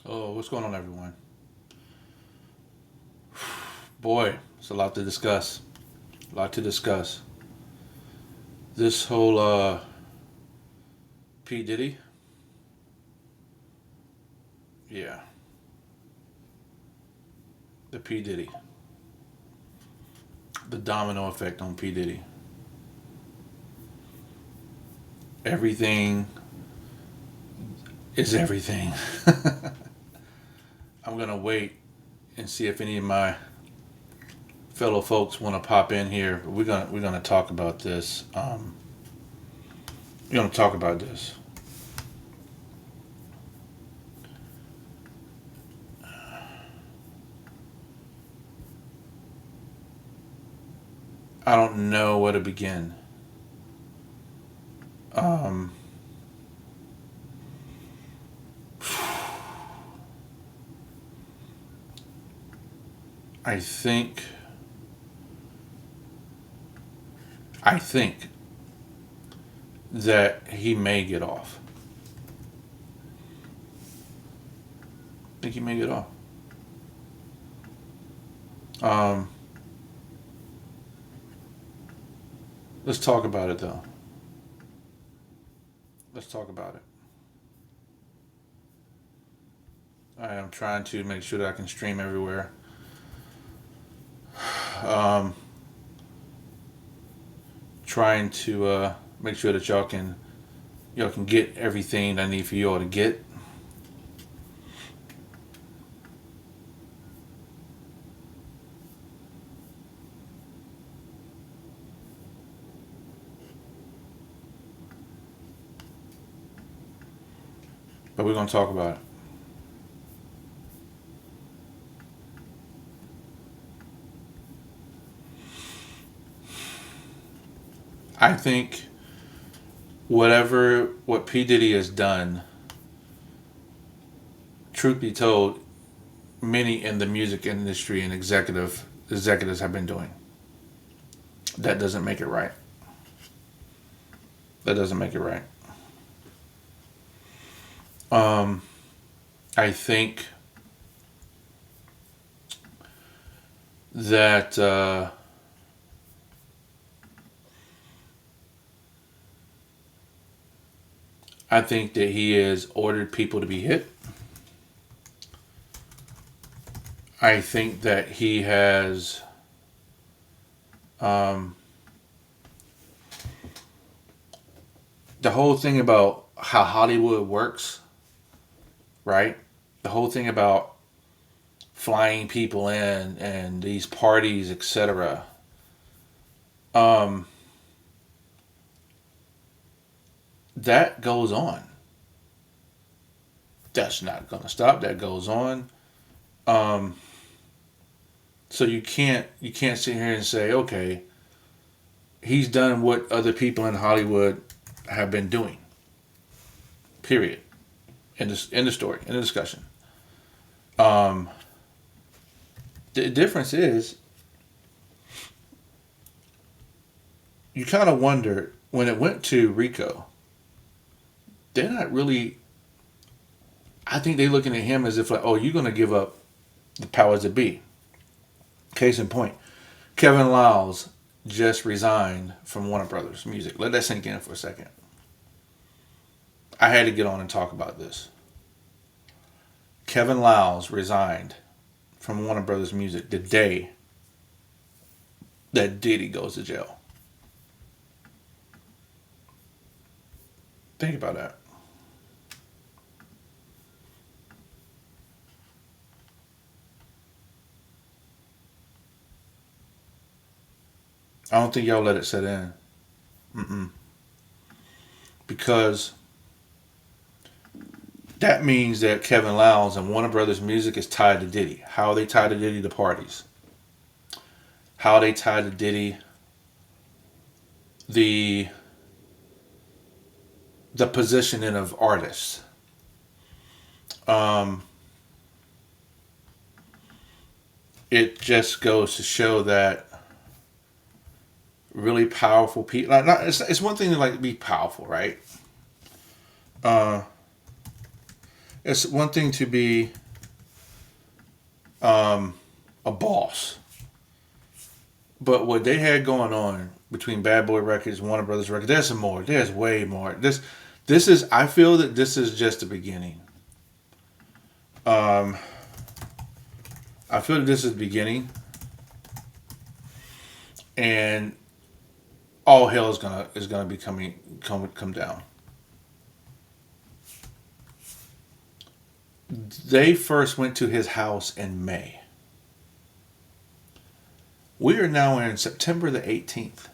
Oh, what's going on, everyone? Boy, it's a lot to discuss. A lot to discuss. This whole P Diddy, yeah, the P Diddy, the domino effect on P Diddy. Everything is everything. I'm gonna wait and see if any of my fellow folks want to pop in here. We're gonna talk about this. We're gonna talk about this. I don't know where to begin. Um, I think I think that he may get off. I think he may get off. Um, let's talk about it though. Let's talk about it. I am trying to make sure that I can stream everywhere. Um, trying to make sure that y'all can get everything I need for y'all to get. But we're gonna talk about it. I think what P Diddy has done, truth be told, many in the music industry and executives have been doing. That doesn't make it right. That doesn't make it right. Um, I think that he has ordered people to be hit. I think that he has um, the whole thing about how Hollywood works, right? The whole thing about flying people in and these parties, etc. Um, that goes on. That's not going to stop. That goes on. Um, so you can't sit here and say, okay, he's done what other people in Hollywood have been doing. Period. In the story, in the discussion. Um, the difference is, you kind of wonder when it went to Rico. They're not really. I think they're looking at him as if like, oh, you're going to give up the powers that be. Case in point, Kevin Lyles just resigned from Warner Brothers Music. Let that sink in for a second. I had to get on and talk about this. Kevin Lyles resigned from Warner Brothers Music the day that Diddy goes to jail. Think about that. I don't think y'all let it set in. Mm-mm. Because that means that Kevin Lyles and Warner Brothers Music is tied to Diddy. How are they tied to Diddy? The parties. How are they tied to Diddy? The the positioning of artists. Um, it just goes to show that really powerful people. Like, not, it's one thing to like be powerful, right? Uh, It's one thing to be um, a boss, but what they had going on between Bad Boy Records, Warner Brothers Records, there's some more. There's way more. This is. I feel that this is just the beginning. Um, I feel that this is the beginning, and all hell is gonna be come down. They first went to his house in May. We are now in September the 18th.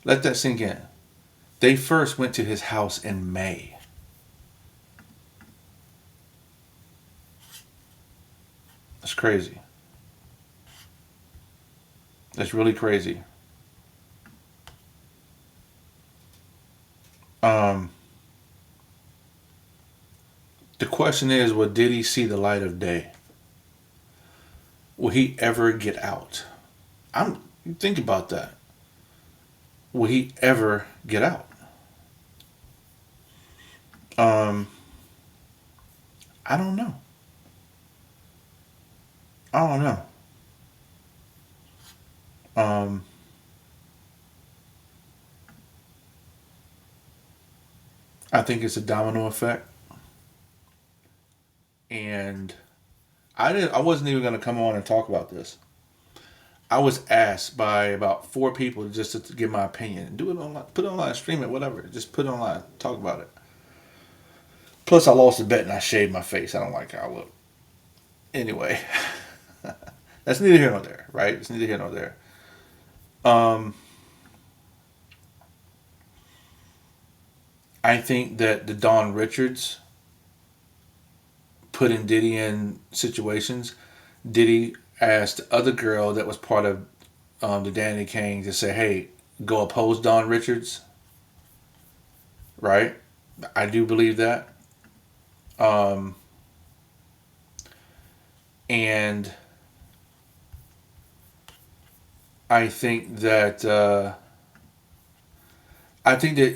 Let that sink in. They first went to his house in May. That's crazy. That's really crazy. Um, the question is, will Diddy see the light of day? Will he ever get out? I'm think about that. Will he ever get out? Um, I don't know. I don't know. Um, I think it's a domino effect, and I didn't. I wasn't even going to come on and talk about this. I was asked by about four people just to give my opinion. Do it online, put it online, stream it, whatever. Just put it online, talk about it. Plus, I lost the bet and I shaved my face. I don't like how I look. Anyway, that's neither here nor there, right? It's neither here nor there. Um, I think that the Don Richards putting Diddy in situations. Diddy asked the other girl that was part of the Danny Kane to say, "Hey, go oppose Don Richards." Right? I do believe that. Um, and I think that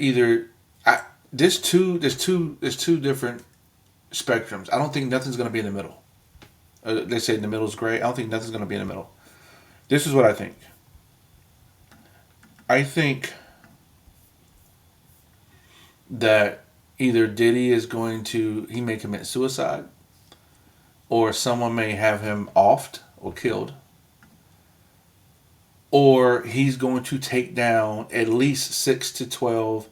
either I there's two different spectrums. I don't think nothing's going to be in the middle. They say in the middle is great. I don't think nothing's going to be in the middle. This is what I think. I think that either Diddy is going to he may commit suicide, or someone may have him offed or killed, or he's going to take down at least 6 to 12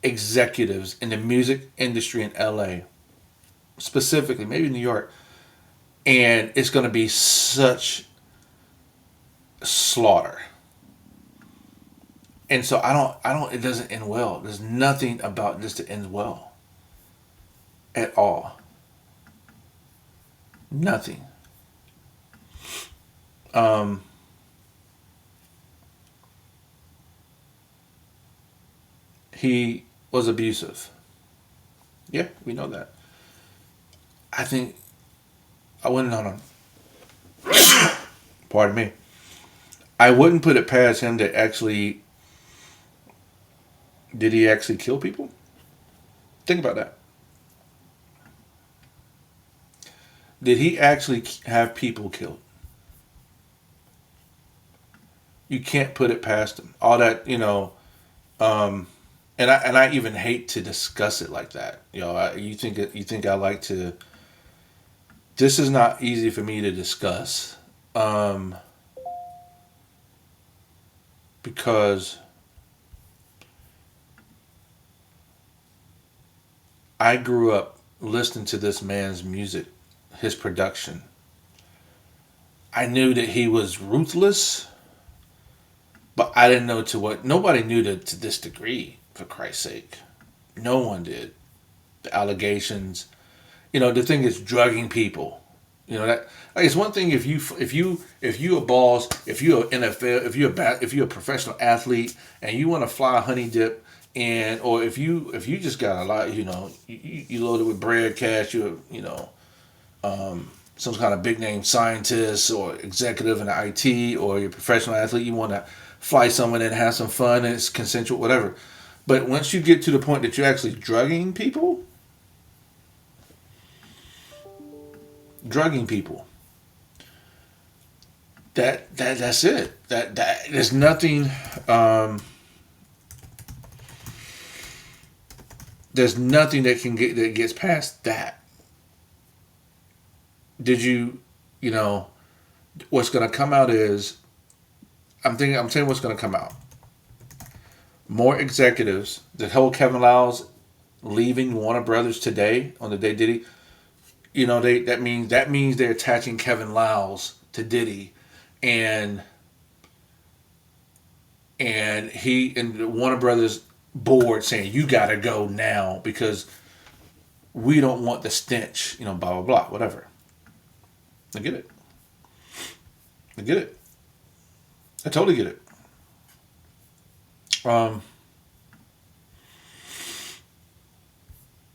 executives in the music industry in LA, specifically, maybe New York, and it's going to be such slaughter. And so it doesn't end well. There's nothing about this that ends well at all. Nothing. Um, he was abusive. Yeah, we know that. I think I wouldn't on pardon me. I wouldn't put it past him to actually did he actually kill people? Think about that. Did he actually have people killed? You can't put it past him. All that, um, and I even hate to discuss it like that. You think I like to. This is not easy for me to discuss, um, because I grew up listening to this man's music, his production. I knew that he was ruthless, but I didn't know to what. Nobody knew to this degree. For Christ's sake, no one did. The allegations, the thing is drugging people. That like it's one thing if you a boss, if you a NFL, if you a professional athlete and you want to fly a honey dip, and or if you just got a lot, you loaded with bread, cash, some kind of big name scientist or executive in the IT, or you're a professional athlete, you want to fly someone and have some fun and it's consensual, whatever. But once you get to the point that you're actually drugging people, drugging people. That's it. That there's nothing. Um, there's nothing that gets past that. Did you, you know, what's going to come out is I'm telling you what's going to come out. More executives. The whole Kevin Lyles leaving Warner Brothers today on the day Diddy. That means they're attaching Kevin Lyles to Diddy, and he and the Warner Brothers board saying you got to go now because we don't want the stench. Blah blah blah. Whatever. I get it. I get it. I totally get it. Um,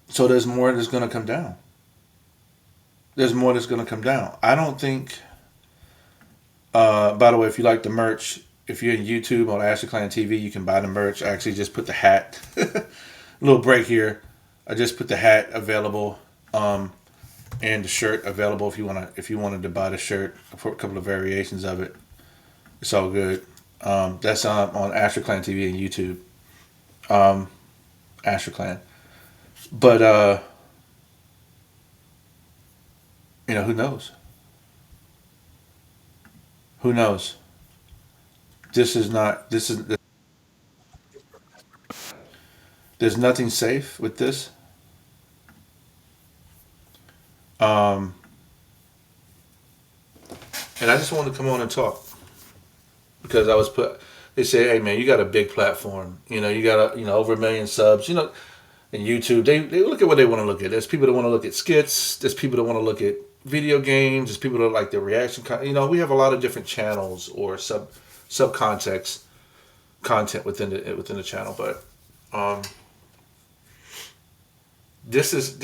so there's more that's going to come down. There's more that's going to come down. I don't think. By the way, if you like the merch, if you're in YouTube on AsherClanTV, you can buy the merch. I actually just put the hat. A little break here. I just put the hat available, and the shirt available if you wanted to buy the shirt for a couple of variations of it. It's all good. That's on AsherClanTV and YouTube. AsherClan. But who knows? Who knows? This is not. This is. There's nothing safe with this. Um, and I just wanted to come on and talk because I was put. They say, "Hey man, you got a big platform. You got over 1 million subs. And YouTube. They look at what they want to look at. There's people that want to look at skits. There's people that want to look at video games. There's people that like the reaction. We have a lot of different channels or subcontext content within the channel. But this is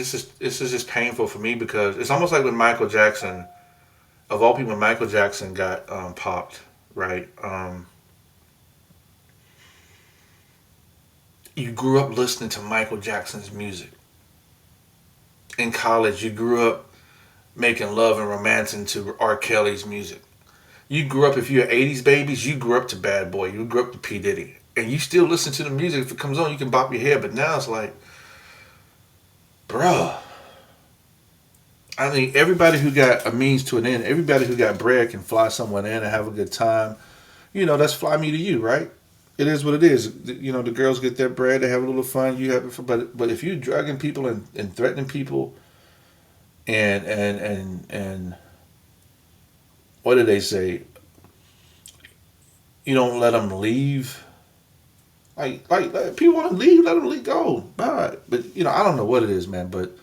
just painful for me because it's almost like when Michael Jackson, of all people, when Michael Jackson got popped, right? You grew up listening to Michael Jackson's music. In college, you grew up making love and romancing to R. Kelly's music. You grew up, if you're 80s babies, you grew up to Bad Boy. You grew up to P. Diddy. And you still listen to the music. If it comes on, you can bop your head. But now it's like, bruh. I mean, everybody who got a means to an end, everybody who got bread can fly someone in and have a good time. That's fly me to you, right? It is what it is. The girls get their bread, they have a little fun. You have it, but if you drugging people and threatening people, and what did they say? You don't let them leave. Like people want to leave, let them leave, go, bye. But I don't know what it is, man. But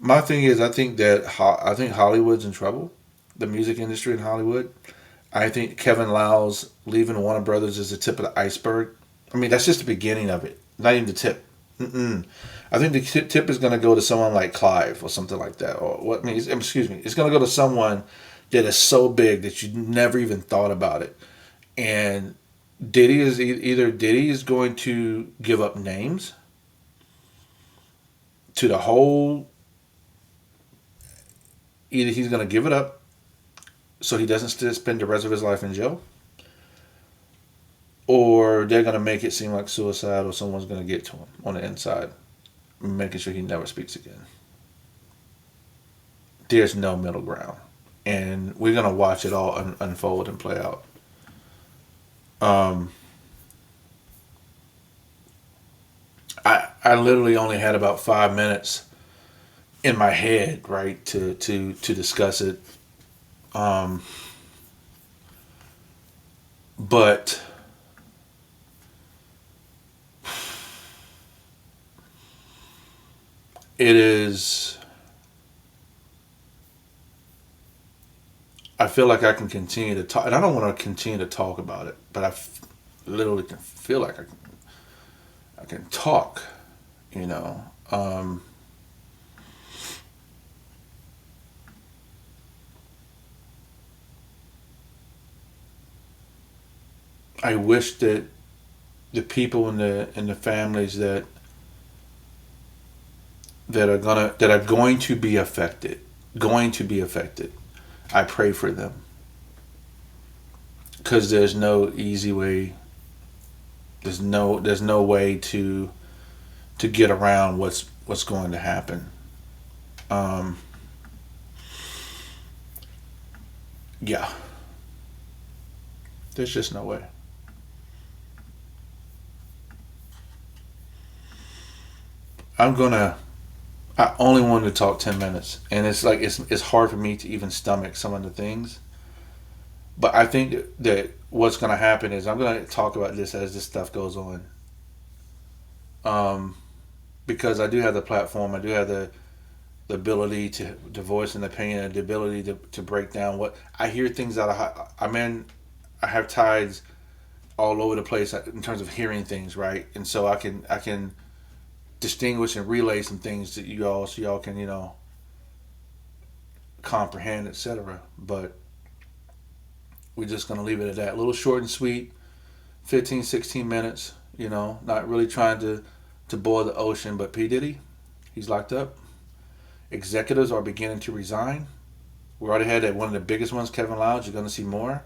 my thing is, I think Hollywood's in trouble. The music industry in Hollywood. I think Kevin Lyles leaving Warner Brothers is the tip of the iceberg. I mean, that's just the beginning of it. Not even the tip. I think the tip is going to go to someone like Clive or something like that. Or what? Excuse me. It's going to go to someone that is so big that you never even thought about it. And Diddy is either Diddy is going to give up names to the whole. Either he's going to give it up so he doesn't spend the rest of his life in jail, or they're going to make it seem like suicide, or someone's going to get to him on the inside, making sure he never speaks again. There's no middle ground, and we're going to watch it all unfold and play out. I literally only had about 5 minutes in my head, right, to discuss it. But it is. I feel like I can continue to talk, and I don't want to continue to talk about it, but literally can feel like I can talk, I wish that the people in the families that are going to be affected, going to be affected, I pray for them. Because there's no easy way. There's no way to get around what's going to happen. Um, yeah, there's just no way. I'm gonna. I only wanted to talk 10 minutes, and it's like it's hard for me to even stomach some of the things. But I think that what's gonna happen is I'm gonna talk about this as this stuff goes on. Um, because I do have the platform, I do have the ability to voice an opinion, and the ability to break down what I hear things out of. I'm in. I have tides all over the place in terms of hearing things, right? And so I can distinguish and relay some things to you all, so y'all can comprehend, etc. But we're just gonna leave it at that. A little short and sweet, 15, 16 minutes. Not really trying to boil the ocean. But P Diddy, he's locked up. Executives are beginning to resign. We already had that one of the biggest ones, Kevin Lounge. You're gonna see more.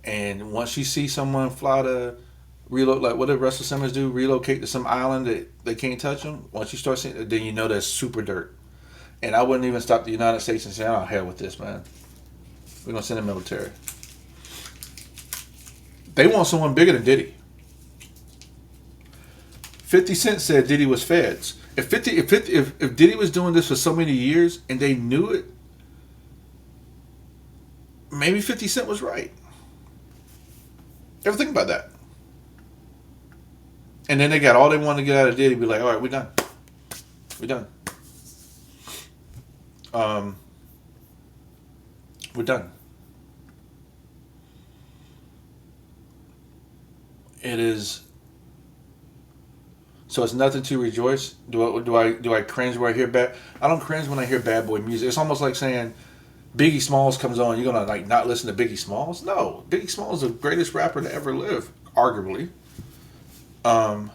And once you see someone fly to relocate, like what did Russell Simmons do? Relocate to some island that they can't touch them. Once you start seeing, then you know that's super dirt. And I wouldn't even stop the United States and say, "Oh hell with this, man. We're gonna send the military." They want someone bigger than Diddy. 50 Cent said Diddy was feds. If Diddy was doing this for so many years and they knew it, maybe 50 Cent was right. Ever think about that? And then they got all they wanted to get out of Diddy. Be like, all right, we're done. We're done. Um, we're done. It is. So it's nothing to rejoice. Do I cringe when I hear bad? I don't cringe when I hear bad boy music. It's almost like saying Biggie Smalls comes on. You're gonna like not listen to Biggie Smalls? No, Biggie Smalls is the greatest rapper to ever live, arguably. Um,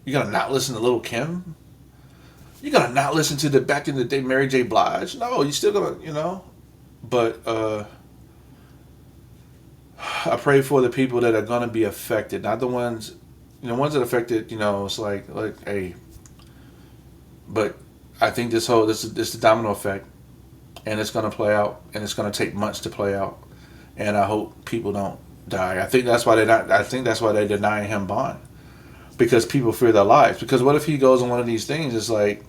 you're gonna not listen to Lil Kim? You're gonna not listen to the back in the day Mary J. Blige? No, you're still gonna. But I pray for the people that are gonna be affected, not the ones. Ones that affected. It's like hey. But I think this the domino effect, and it's gonna play out, and it's gonna take months to play out, and I hope people don't die. I think that's why they're denying him bond, because people fear their lives. Because what if he goes on one of these things? It's like,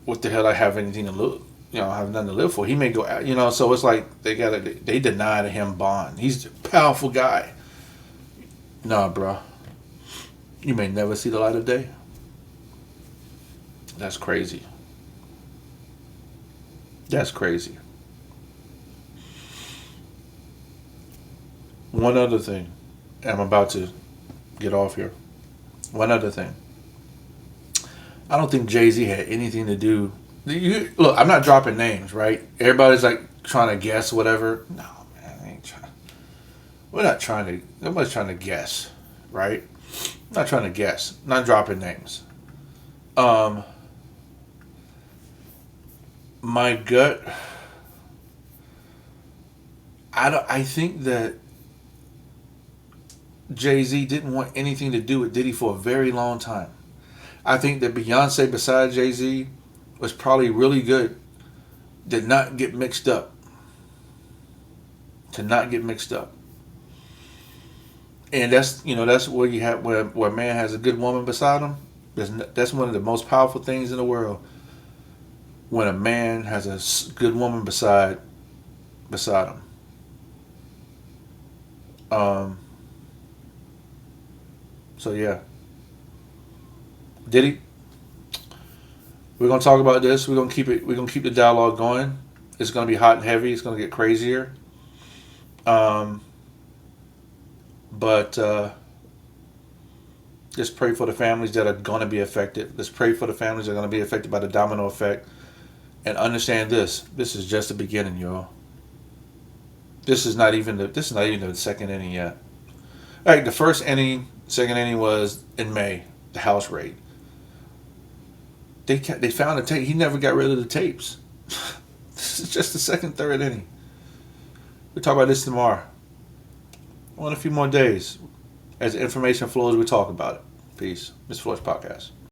what the hell? I have anything to live, I have nothing to live for. He may go out, So it's like they denied him bond. He's a powerful guy. Nah, bro, you may never see the light of day. That's crazy. That's crazy. One other thing. I'm about to get off here. One other thing. I don't think Jay-Z had anything to do. Look, I'm not dropping names, right? Everybody's like trying to guess whatever. No, man, I ain't trying. We're not trying to. Nobody's trying to guess, right? I'm not trying to guess. I'm not dropping names. Um, my gut. I think that Jay-Z didn't want anything to do with Diddy for a very long time. I think that Beyonce, beside Jay-Z, was probably really good. Did not get mixed up. To not get mixed up. And that's where you have where a man has a good woman beside him. That's one of the most powerful things in the world. When a man has a good woman beside him. So yeah. Diddy, we're gonna talk about this. We're gonna keep it. We're gonna keep the dialogue going. It's gonna be hot and heavy. It's gonna get crazier. Um, but just pray for the families that are gonna be affected. Let's pray for the families that are gonna be affected by the domino effect, and understand this. This is just the beginning, y'all. This is not even the second inning yet. All right, the first inning, second inning was in May, the house raid. They found the tape. He never got rid of the tapes. This is just the second, third inning. We'll talk about this tomorrow. On a few more days. As the information flows, we talk about it. Peace. Mr. Flourish Podcast.